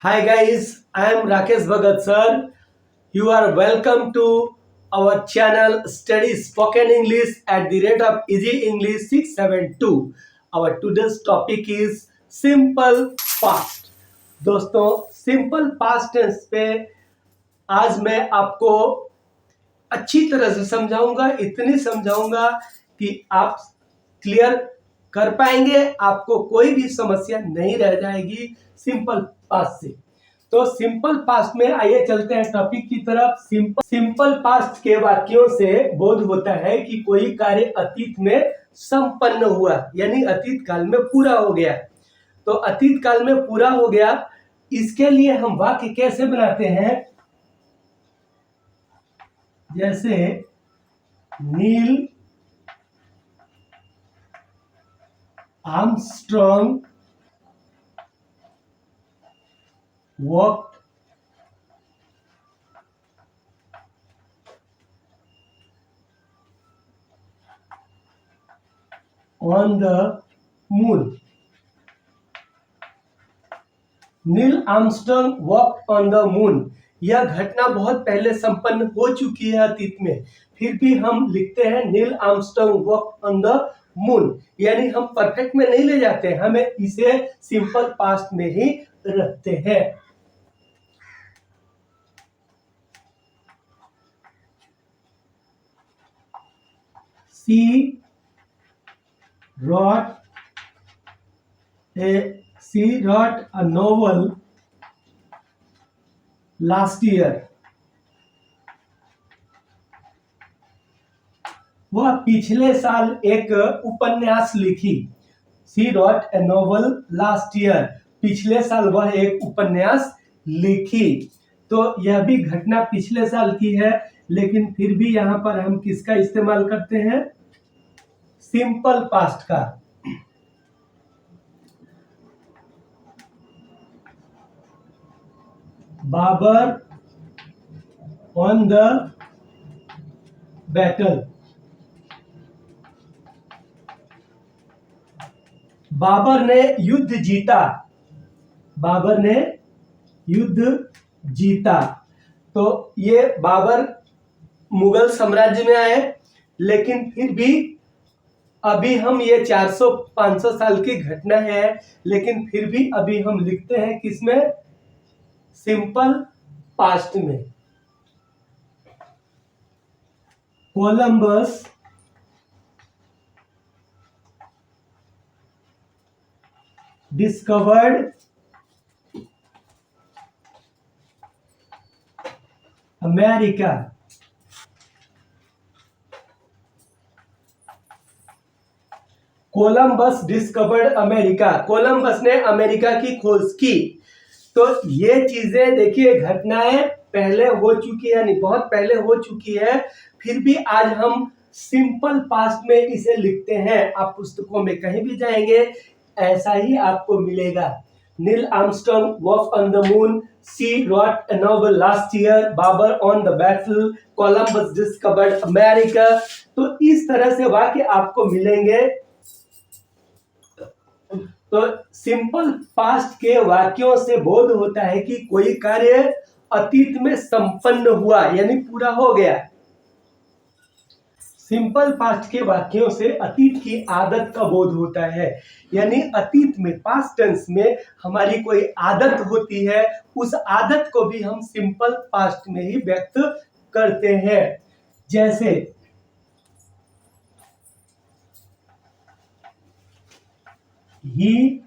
Hi guys, I am Rakesh Bhagat sir. You are welcome to our channel Study Spoken English at the rate of Easy English 672. Our today's topic is simple past. दोस्तों simple past tense पे आज मैं आपको अच्छी तरह से समझाऊंगा, इतनी समझाऊंगा कि आप क्लियर कर पाएंगे, आपको कोई भी समस्या नहीं रह जाएगी सिंपल पास्ट से। तो सिंपल पास्ट में आइए चलते हैं टॉपिक की तरफ। सिंपल पास्ट के वाक्यों से बोध होता है कि कोई कार्य अतीत में संपन्न हुआ, यानी अतीत काल में पूरा हो गया। तो अतीत काल में पूरा हो गया, इसके लिए हम वाक्य कैसे बनाते हैं? जैसे नील Armstrong walk on the moon. Nil Armstrong walk on the moon, यह घटना बहुत पहले संपन्न हो चुकी है अतीत में, फिर भी हम लिखते हैं नील Armstrong walk on the moon, यानी हम परफेक्ट में नहीं ले जाते, हमें इसे सिंपल पास्ट में ही रखते हैं। She wrote a novel last year. वह पिछले साल एक उपन्यास लिखी। She wrote a novel last year. पिछले साल वह एक उपन्यास लिखी। तो यह भी घटना पिछले साल की है, लेकिन फिर भी यहाँ पर हम किसका इस्तेमाल करते हैं? सिंपल पास्ट का। Babur on the battle. Babur ने युद्ध जीता। बाबर ने युद्ध जीता। तो ये बाबर मुगल साम्राज्य में आए, लेकिन फिर भी अभी हम ये 400-500 साल की घटना है, लेकिन फिर भी अभी हम लिखते हैं किसमें? सिंपल पास्ट में। Columbus discovered America. Columbus discovered America, Columbus ने अमेरिका की खोज की। तो ये चीजें देखिए, घटनाएं पहले हो चुकी है, यानी बहुत पहले हो चुकी है, फिर भी आज हम सिंपल पास्ट में इसे लिखते हैं। आप पुस्तकों में कहीं भी जाएंगे ऐसा ही आपको मिलेगा। Neil Armstrong walk on the moon, she wrote a novel last year, Babur on the battle, Columbus discovered America. तो इस तरह से वाक्य आपको मिलेंगे। तो सिंपल पास्ट के वाक्यों से बोध होता है कि कोई कार्य अतीत में संपन्न हुआ, यानी पूरा हो गया। सिंपल पास्ट के वाक्यों से अतीत की आदत का बोध होता है, यानी अतीत में पास्ट टेंस में हमारी कोई आदत होती है, उस आदत को भी हम सिंपल पास्ट में ही व्यक्त करते हैं। जैसे he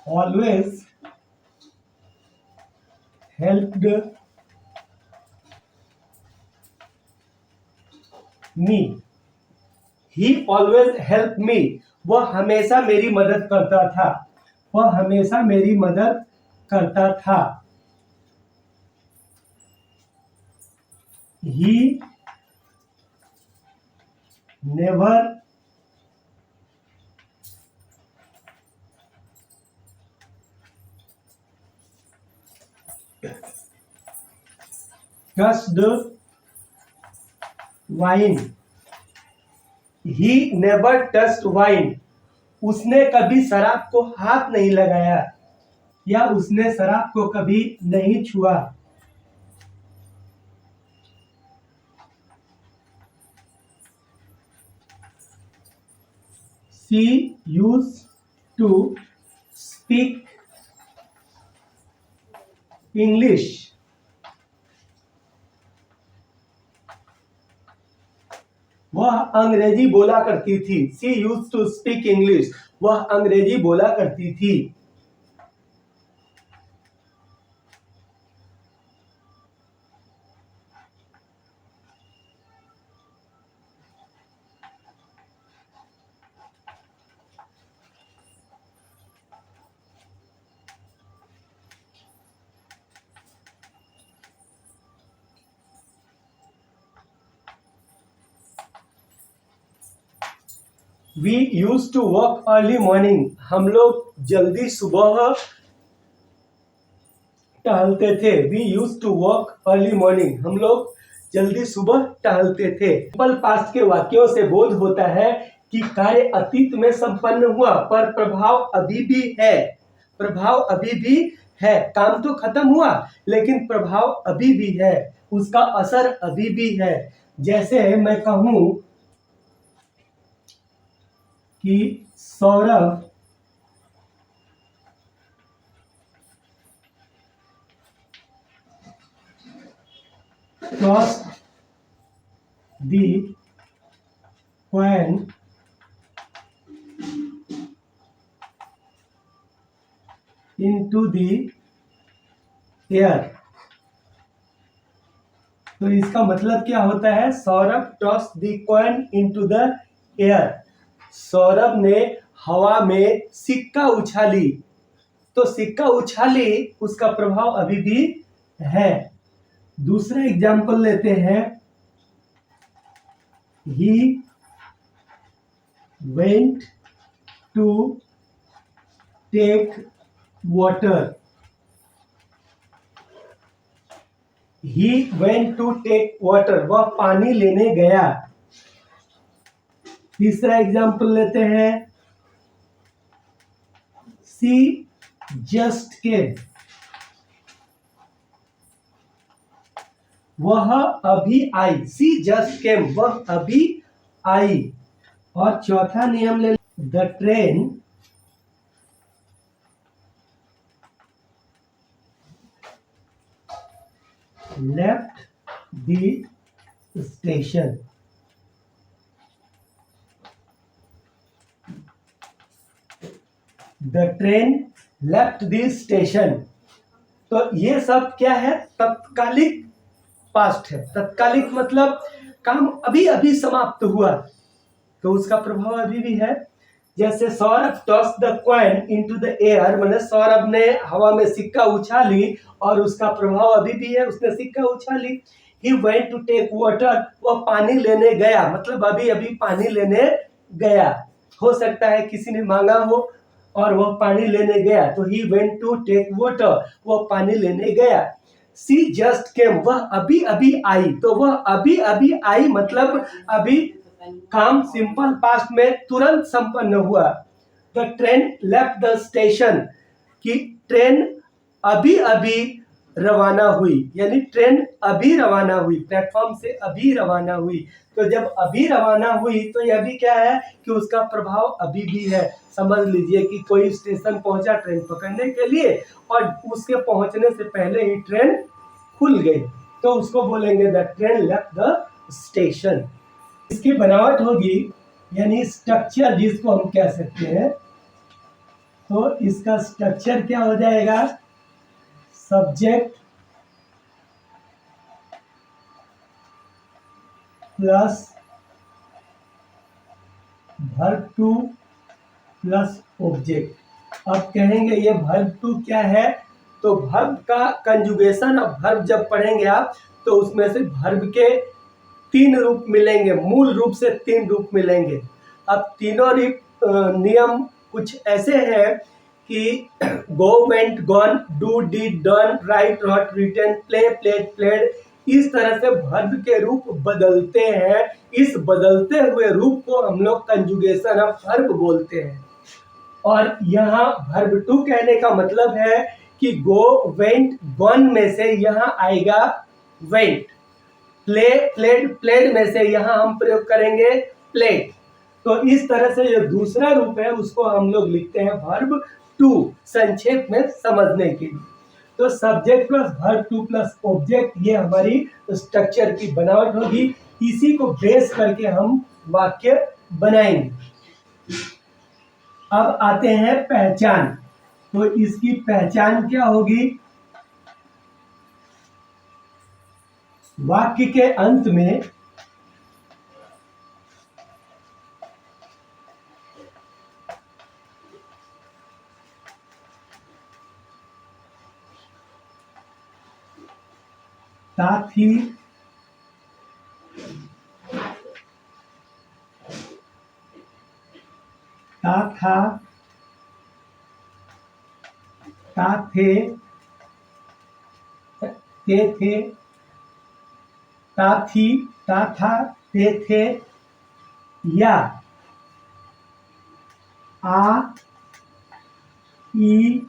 always helped me. He always helped me. वह हमेशा मेरी मदद करता था। वह हमेशा मेरी मदद करता था। He never touched wine. He never touched wine. उसने कभी शराब को हाथ नहीं लगाया। या उसने शराब को कभी नहीं छुआ। She used to speak English. वह अंग्रेजी बोला करती थी। She used to speak English. वह अंग्रेजी बोला करती थी। We used to work early morning. हम लोग जल्दी सुबह टहलते थे। We used to work early morning. हम लोग जल्दी सुबह टहलते थे। सिंपल पास्ट के वाक्यों से बोध होता है कि कार्य अतीत में संपन्न हुआ पर प्रभाव अभी भी है। प्रभाव अभी भी है। काम तो खत्म हुआ लेकिन प्रभाव अभी भी है, उसका असर अभी भी है। जैसे मैं कहूं कि Saurabh tossed the coin into the air। तो इसका मतलब क्या होता है? Saurabh toss the coin into the air. Saurabh ने हवा में सिक्का उछाली। तो सिक्का उछाली, उसका प्रभाव अभी भी है। दूसरा एग्जाम्पल लेते हैं। He went to take water. He went to take water. वह पानी लेने गया। तीसरा एग्जाम्पल लेते हैं। She just came. वह अभी आई। She just came. वह अभी आई। और चौथा नियम ले। The train left the station. The train left the station. तो ये सब क्या है? तत्कालिक पास्ट है। तत्कालिक मतलब काम अभी अभी समाप्त हुआ, तो उसका प्रभाव अभी भी है। जैसे Saurabh toss the coin into the air, मतलब सौरभ ने हवा में सिक्का उछाली और उसका प्रभाव अभी भी है, उसने सिक्का उछाली। He went to take water. वह पानी लेने गया, मतलब अभी अभी पानी लेने गया। हो सकता है किसी ने मांगा हो और वह पानी लेने गया, तो he went to take water. वह पानी लेने गया। She just came. वह अभी अभी आई। तो वह अभी अभी आई मतलब अभी काम सिंपल पास्ट में तुरंत संपन्न हुआ। The train left the station, कि ट्रेन अभी अभी रवाना हुई, यानी ट्रेन अभी रवाना हुई, प्लेटफॉर्म से अभी रवाना हुई। तो जब अभी रवाना हुई तो यह भी क्या है कि उसका प्रभाव अभी भी है। समझ लीजिए कि कोई स्टेशन पहुंचा ट्रेन पकड़ने के लिए और उसके पहुंचने से पहले ही ट्रेन खुल गई, तो उसको बोलेंगे the train left the station. इसकी बनावट होगी, यानी स्ट्रक्चर जिसको हम कह सकते हैं, तो इसका स्ट्रक्चर क्या हो जाएगा? Subject plus verb two plus object. अब कहेंगे ये वर्ब टू क्या है? तो वर्ब का कंजुगेशन, अब वर्ब जब पढ़ेंगे आप तो उसमें से वर्ब के 3 रूप मिलेंगे, मूल रूप से 3 रूप मिलेंगे। अब तीनों नियम कुछ ऐसे हैं कि go, went, gone, do, did, done, write, wrote, written, play, played, played, इस तरह से वर्ब के रूप बदलते हैं। इस बदलते हुए रूप को हम लोग कंजुगेशन ऑफ वर्ब बोलते हैं। और यहाँ वर्ब टू कहने का मतलब है कि गो, वेंट, गॉन में से यहाँ आएगा वेंट। प्ले, प्लेड, प्लेड में से यहाँ हम प्रयोग करेंगे प्लेड। तो इस तरह से जो दूसरा रूप है उसको हम लोग लिखते हैं वर्ब टू, संक्षेप में समझने के लिए। तो subject plus verb two plus object, ये हमारी स्ट्रक्चर की बनावट होगी। इसी को बेस करके हम वाक्य बनाएंगे। अब आते हैं पहचान। तो इसकी पहचान क्या होगी? वाक्य के अंत में साथ ही था, थे, थे, थी, था, थे, या आ, ई,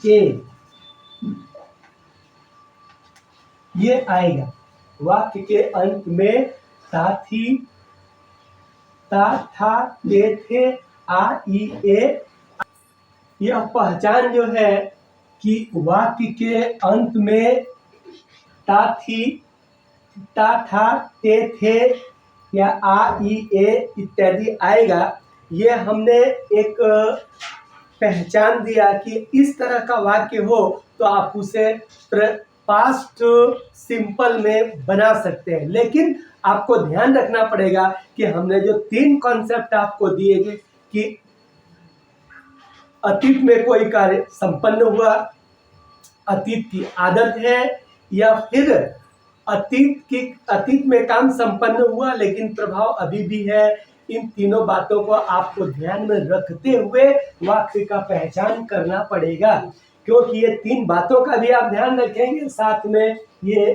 ए, ये आएगा। वाक्य के अंत में साथी, था, थे, आ, ई, ए। यह पहचान जो है कि वाक्य के अंत में थी, था, थे या आ, ई, ए इत्यादि आएगा। ये हमने एक पहचान दिया कि इस तरह का वाक्य हो तो आप उसे पास्ट सिंपल में बना सकते हैं। लेकिन आपको ध्यान रखना पड़ेगा कि हमने जो 3 कॉन्सेप्ट आपको दिए गए कि अतीत में कोई कार्य संपन्न हुआ, अतीत की आदत है, या फिर अतीत में काम संपन्न हुआ लेकिन प्रभाव अभी भी है। इन तीनों बातों को आपको ध्यान में रखते हुए वाक्य का पहचान करना पड़ेगा, क्योंकि ये 3 बातों का भी आप ध्यान रखेंगे, साथ में ये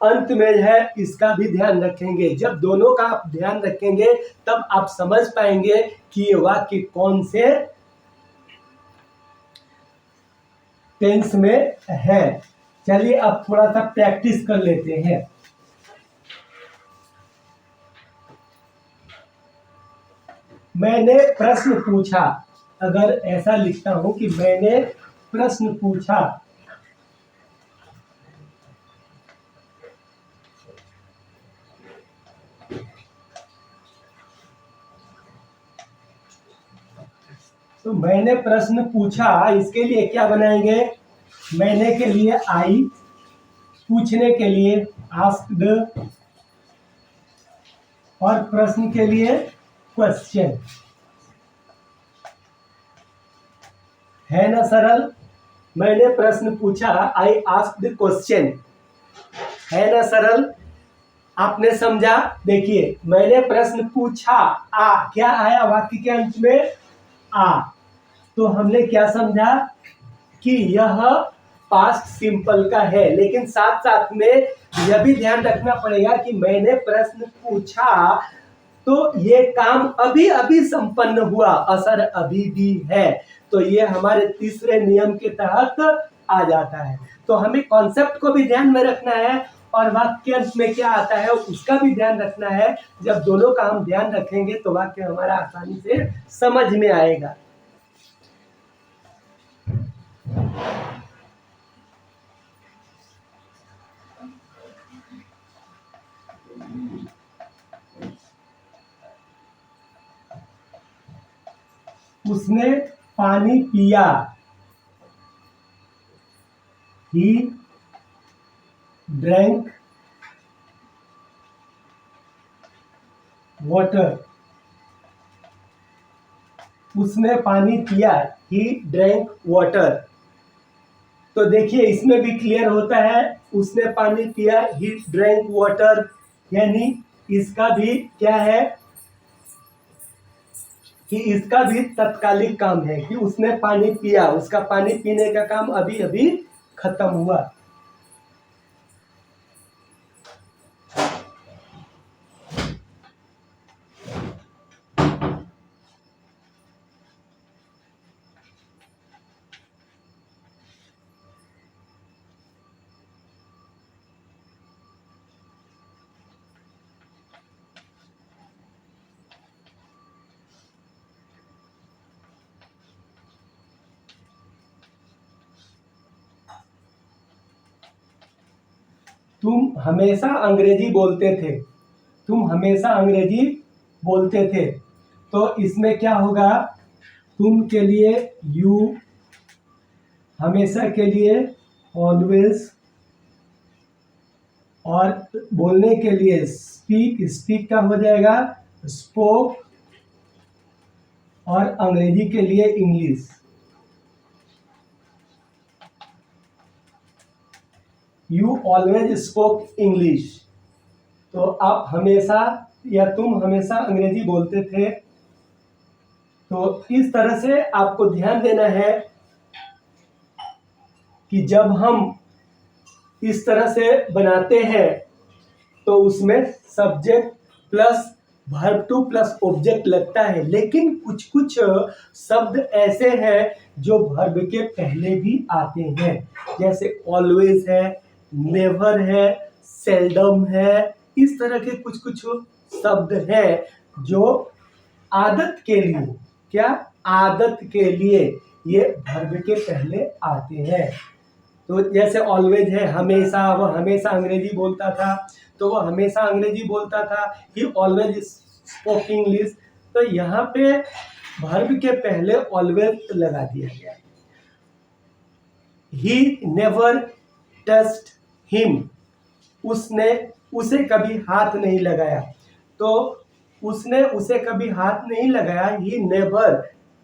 अंत में है इसका भी ध्यान रखेंगे। जब दोनों का आप ध्यान रखेंगे तब आप समझ पाएंगे कि ये वाक्य कौन से टेंस में है। चलिए अब थोड़ा सा प्रैक्टिस कर लेते हैं। मैंने प्रश्न पूछा, अगर ऐसा लिखता हूं कि मैंने प्रश्न पूछा, तो मैंने प्रश्न पूछा, इसके लिए क्या बनाएंगे? मैंने के लिए आई, पूछने के लिए आस्क्ड, और प्रश्न के लिए क्वेश्चन। है ना सरल? मैंने प्रश्न पूछा, आई आस्क्ड क्वेश्चन। है ना सरल? आपने समझा? देखिए, मैंने प्रश्न पूछा, आ क्या आया वाक्य के अंत में? आ। तो हमने क्या समझा कि यह पास्ट सिंपल का है, लेकिन साथ साथ में यह भी ध्यान रखना पड़ेगा कि मैंने प्रश्न पूछा तो ये काम अभी अभी संपन्न हुआ, असर अभी भी है। तो ये हमारे तीसरे नियम के तहत आ जाता है। तो हमें कॉन्सेप्ट को भी ध्यान में रखना है और वाक्य अंत में क्या आता है उसका भी ध्यान रखना है। जब दोनों का हम ध्यान रखेंगे तो वाक्य हमारा आसानी से समझ में आएगा। उसने पानी पिया, ही ड्रैंक वाटर। उसने पानी पिया, ही ड्रैंक वाटर। तो देखिए इसमें भी क्लियर होता है, उसने पानी पिया, ही ड्रैंक वाटर, यानी इसका भी क्या है कि इसका भी तत्कालिक काम है कि उसने पानी पिया, उसका पानी पीने का काम अभी अभी खत्म हुआ। तुम हमेशा अंग्रेजी बोलते थे, तुम हमेशा अंग्रेजी बोलते थे। तो इसमें क्या होगा, तुम के लिए यू, हमेशा के लिए ऑलवेज, और बोलने के लिए स्पीक, स्पीक का हो जाएगा स्पोक, और अंग्रेजी के लिए English. You always spoke English. तो आप हमेशा या तुम हमेशा अंग्रेजी बोलते थे। तो इस तरह से आपको ध्यान देना है कि जब हम इस तरह से बनाते हैं तो उसमें subject plus verb two plus object लगता है, लेकिन कुछ कुछ शब्द ऐसे हैं जो वर्ब के पहले भी आते हैं, जैसे ऑलवेज है, नेवर है, सेल्डम है। इस तरह के कुछ कुछ शब्द हैं जो आदत के लिए, क्या आदत के लिए ये वर्ब के पहले आते हैं। तो जैसे ऑलवेज है, हमेशा, वह हमेशा अंग्रेजी बोलता था, तो वह हमेशा अंग्रेजी बोलता था, ही ऑलवेज स्पोक इंग्लिश। तो यहाँ पे वर्ब के पहले ऑलवेज लगा दिया गया। ही नेवर टच्ड हिम, उसने उसे कभी हाथ नहीं लगाया। तो उसने उसे कभी हाथ नहीं लगाया, ही नेवर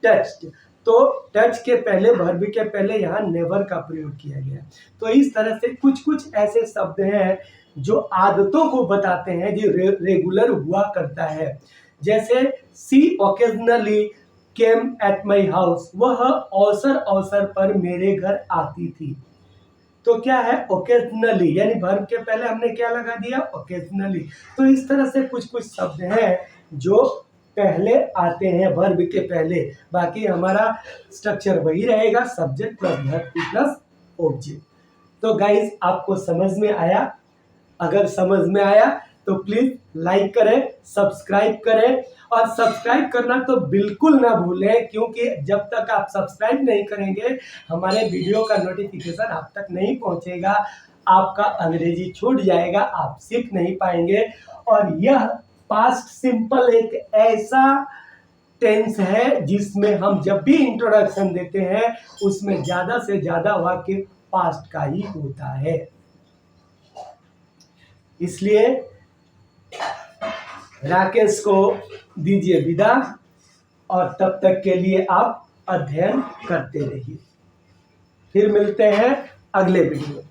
टच्ड। तो टच के पहले, वर्ब के पहले यहाँ नेवर का प्रयोग किया गया। तो इस तरह से कुछ कुछ ऐसे शब्द हैं जो आदतों को बताते हैं, जो रेगुलर हुआ करता है। जैसे she occasionally came at my house, वह अवसर अवसर पर मेरे घर आती थी। तो क्या है, ओकेजनली, यानी वर्ब के पहले हमने क्या लगा दिया, ओकेजनली। तो इस तरह से कुछ कुछ शब्द हैं जो पहले आते हैं वर्ब के पहले। बाकी हमारा स्ट्रक्चर वही रहेगा, subject plus verb plus object. तो गाइज आपको समझ में आया? अगर समझ में आया तो प्लीज लाइक करें, सब्सक्राइब करें, और सब्सक्राइब करना तो बिल्कुल ना भूलें, क्योंकि जब तक आप सब्सक्राइब नहीं करेंगे हमारे वीडियो का नोटिफिकेशन आप तक नहीं पहुंचेगा, आपका अंग्रेजी छूट जाएगा, आप सीख नहीं पाएंगे। और यह पास्ट सिंपल एक ऐसा टेंस है जिसमें हम जब भी इंट्रोडक्शन देते हैं उसमें ज्यादा से ज्यादा वाक्य पास्ट का ही होता है। इसलिए राकेश को दीजिए विदा, और तब तक के लिए आप अध्ययन करते रहिए। फिर मिलते हैं अगले वीडियो।